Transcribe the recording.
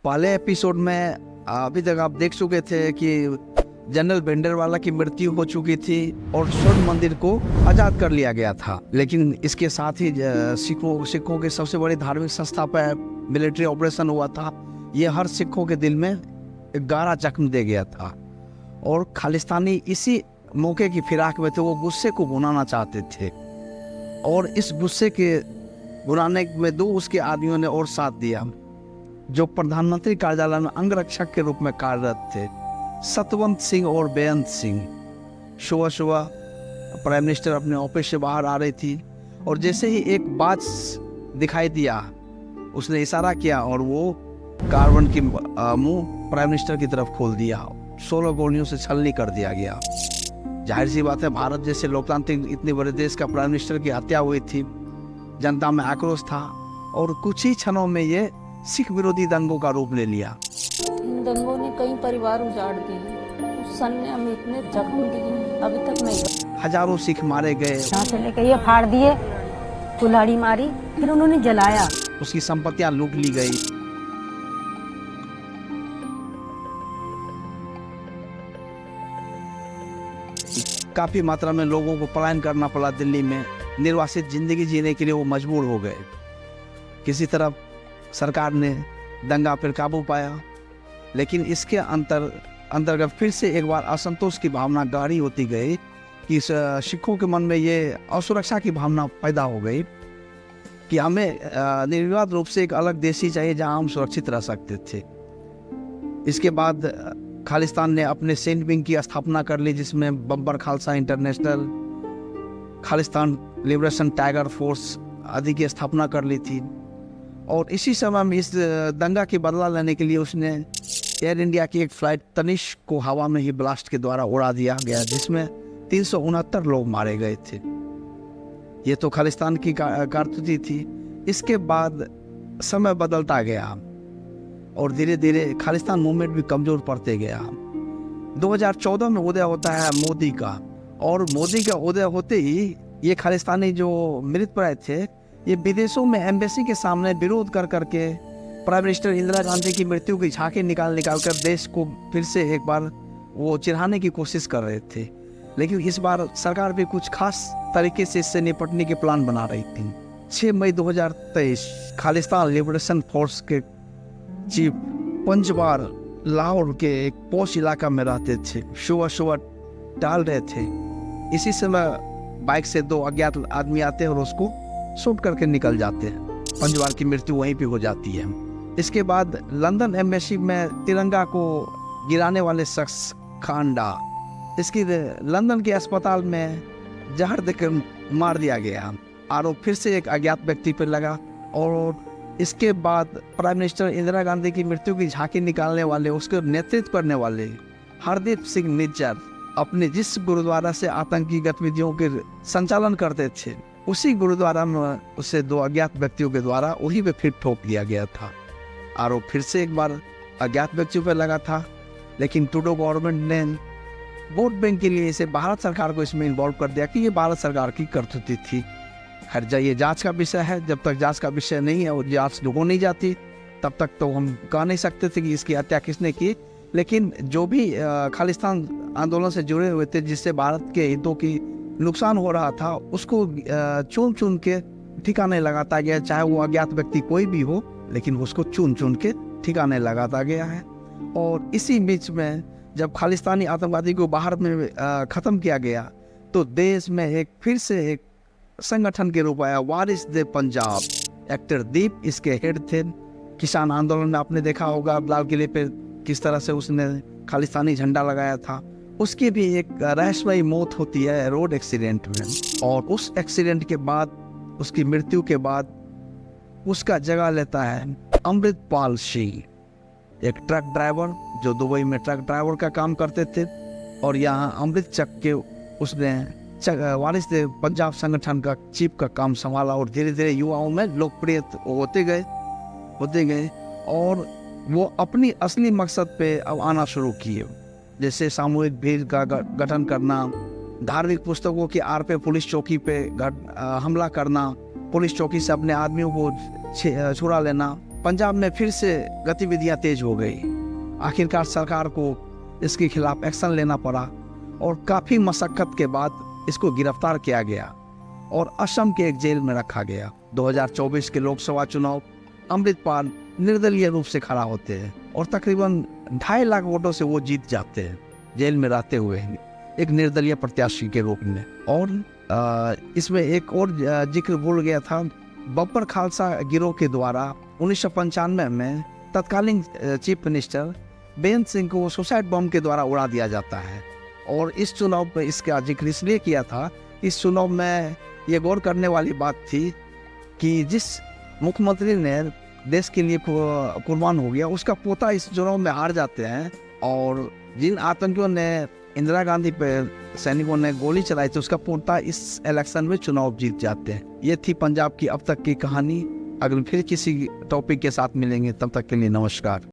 पहले एपिसोड में अभी तक आप देख चुके थे कि जनरल भिंडरवाला की मृत्यु हो चुकी थी और स्वर्ण मंदिर को आजाद कर लिया गया था। लेकिन इसके साथ ही सिखों के सबसे बड़ी धार्मिक संस्था पर मिलिट्री ऑपरेशन हुआ था। ये हर सिखों के दिल में गहरा जख्म दे गया था और खालिस्तानी इसी मौके की फिराक में थे। वो गुस्से को भुनाना चाहते थे और इस गुस्से के भुनाने में दो उसके आदमियों ने और साथ दिया जो प्रधानमंत्री कार्यालय में अंगरक्षक के रूप में कार्यरत थे, सतवंत सिंह और बेअंत सिंह। सुबह सुबह प्राइम मिनिस्टर अपने ऑफिस से बाहर आ रही थी और जैसे ही एक बाज दिखाई दिया उसने इशारा किया और वो कार्बन की मुंह प्राइम मिनिस्टर की तरफ खोल दिया। 16 गोलियों से छलनी कर दिया गया। जाहिर सी बात है, भारत जैसे लोकतांत्रिक इतने बड़े देश का प्राइम मिनिस्टर की हत्या हुई थी। जनता में आक्रोश था और कुछ ही क्षणों में ये सिख विरोधी दंगों का रूप ले लिया। इन दंगों ने कई परिवार उजाड़ दिए। उस सन ने हमें इतने जख्म दिए, अभी तक नहीं। हजारों सिख मारे गए। यहाँ से लेके ये फाड़ दिए, कुल्हाड़ी मारी, फिर उन्होंने जलाया। उसकी संपत्तियां लूट ली गई। काफी मात्रा में लोगों को पलायन करना पड़ा। दिल्ली में निर्वासित जिंदगी जीने के लिए वो मजबूर हो गए। किसी तरह सरकार ने दंगा पर काबू पाया, लेकिन इसके अंतर्गत फिर से एक बार असंतोष की भावना गहरी होती गई कि सिखों के मन में ये असुरक्षा की भावना पैदा हो गई कि हमें निर्विवाद रूप से एक अलग देश ही चाहिए जहां हम सुरक्षित रह सकते थे। इसके बाद खालिस्तान ने अपने सेंट विंग की स्थापना कर ली, जिसमें Babbar Khalsa international, Khalistan liberation tiger force आदि की स्थापना कर ली थी। और इसी समय में इस दंगा की बदला लेने के लिए उसने एयर इंडिया की एक फ्लाइट तनिष्क को हवा में ही ब्लास्ट के द्वारा उड़ा दिया गया, जिसमें 369 लोग मारे गए थे। ये तो खालिस्तान की कारतूती थी। इसके बाद समय बदलता गया और धीरे धीरे खालिस्तान मूवमेंट भी कमजोर पड़ते गया। 2014 में उदय होता है मोदी का, और मोदी का उदय होते ही ये खालिस्तानी जो मृतप्राय थे ये विदेशों में एम्बेसी के सामने विरोध कर करके प्राइम मिनिस्टर इंदिरा गांधी की मृत्यु की झांकी निकाल कर देश को फिर से एक बार वो चिढ़ाने की कोशिश कर रहे थे। लेकिन इस बार सरकार भी कुछ खास तरीके से इससे निपटने के प्लान बना रही थी। 6 मई 2023 खालिस्तान लिबरेशन फोर्स के चीफ पंजवार लाहौर के एक पॉश इलाका में रहते थे। सुबह सुबह टहल रहे थे। इसी समय बाइक से 2 अज्ञात आदमी आते हैं और उसको शूट करके निकल जाते हैं। पंजवार की मृत्यु वहीं पे हो जाती है। इसके बाद लंदन एम्बेसी में तिरंगा को गिराने वाले शख्स खांडा, इसकी लंदन के अस्पताल में जहर देकर मार दिया गया। आरोप फिर से एक अज्ञात व्यक्ति पर लगा और इसके बाद प्राइम मिनिस्टर इंदिरा गांधी की मृत्यु की झांकी निकालने वाले, उसके नेतृत्व करने वाले हरदीप सिंह निज्जर अपने जिस गुरुद्वारा से आतंकी गतिविधियों के संचालन करते थे, उसी गुरुद्वारा में उसे 2 अज्ञात व्यक्तियों के द्वारा वहीं पे फिर ठोक दिया गया था। आरोप फिर से एक बार अज्ञात व्यक्तियों पर लगा था, लेकिन ट्रूडो गवर्नमेंट ने वोट बैंक के लिए इसे भारत सरकार को इसमें इन्वॉल्व कर दिया कि ये भारत सरकार की करतूती थी। खैर, ये जांच का विषय है। जब तक जांच का विषय नहीं है और जांच हो नहीं जाती तब तक तो हम कह नहीं सकते थे कि इसकी हत्या किसने की। लेकिन जो भी खालिस्तान आंदोलन से जुड़े हुए थे, जिससे भारत के हितों की नुकसान हो रहा था, उसको चुन चुन के ठिकाने लगाता गया। चाहे वो अज्ञात व्यक्ति कोई भी हो, लेकिन उसको चुन चुन के ठिकाने लगाता गया है। और इसी बीच में जब खालिस्तानी आतंकवादी को बाहर में ख़त्म किया गया तो देश में एक फिर से एक संगठन के रूप आया, वारिस दे पंजाब। एक्टर दीप इसके हेड थे। किसान आंदोलन में आपने देखा होगा लाल किले पे किस तरह से उसने खालिस्तानी झंडा लगाया था। उसकी भी एक रहस्यमयी मौत होती है रोड एक्सीडेंट में, और उस एक्सीडेंट के बाद, उसकी मृत्यु के बाद उसका जगह लेता है अमृतपाल सिंह, एक ट्रक ड्राइवर जो दुबई में ट्रक ड्राइवर का काम करते थे। और यहाँ अमृतचक के उसने वारिस दे पंजाब संगठन का चीफ का काम संभाला और धीरे धीरे युवाओं में लोकप्रिय होते गए और वो अपनी असली मकसद पे अब आना शुरू किए, जैसे सामूहिक भीड़ का गठन करना, धार्मिक पुस्तकों की आड़ पे पुलिस चौकी पे हमला करना, पुलिस चौकी से अपने आदमियों को छुड़ा लेना, पंजाब में फिर से गतिविधियां तेज हो गई। आखिरकार सरकार को इसके खिलाफ एक्शन लेना पड़ा और काफ़ी मशक्क़त के बाद इसको गिरफ्तार किया गया और असम के एक जेल में रखा गया। 2024 के लोकसभा चुनाव अमृतपाल निर्दलीय रूप से खड़ा होते हैं और तकरीबन 2.5 लाख वोटों से वो जीत जाते हैं, जेल में रहते हुए एक निर्दलीय प्रत्याशी के रूप में। और इसमें एक और जिक्र भूल गया था, बब्बर खालसा गिरोह के द्वारा 1995 में तत्कालीन चीफ मिनिस्टर बेअंत सिंह को सुसाइड बम के द्वारा उड़ा दिया जाता है। और इस चुनाव में इसका जिक्र इसलिए किया था, इस चुनाव में ये गौर करने वाली बात थी कि जिस मुख्यमंत्री ने देश के लिए कुर्बान हो गया, उसका पोता इस चुनाव में हार जाते हैं। और जिन आतंकियों ने इंदिरा गांधी पे सैनिकों ने गोली चलाई थी, उसका पोता इस इलेक्शन में चुनाव जीत जाते हैं। ये थी पंजाब की अब तक की कहानी। अगले फिर किसी टॉपिक के साथ मिलेंगे, तब तक के लिए नमस्कार।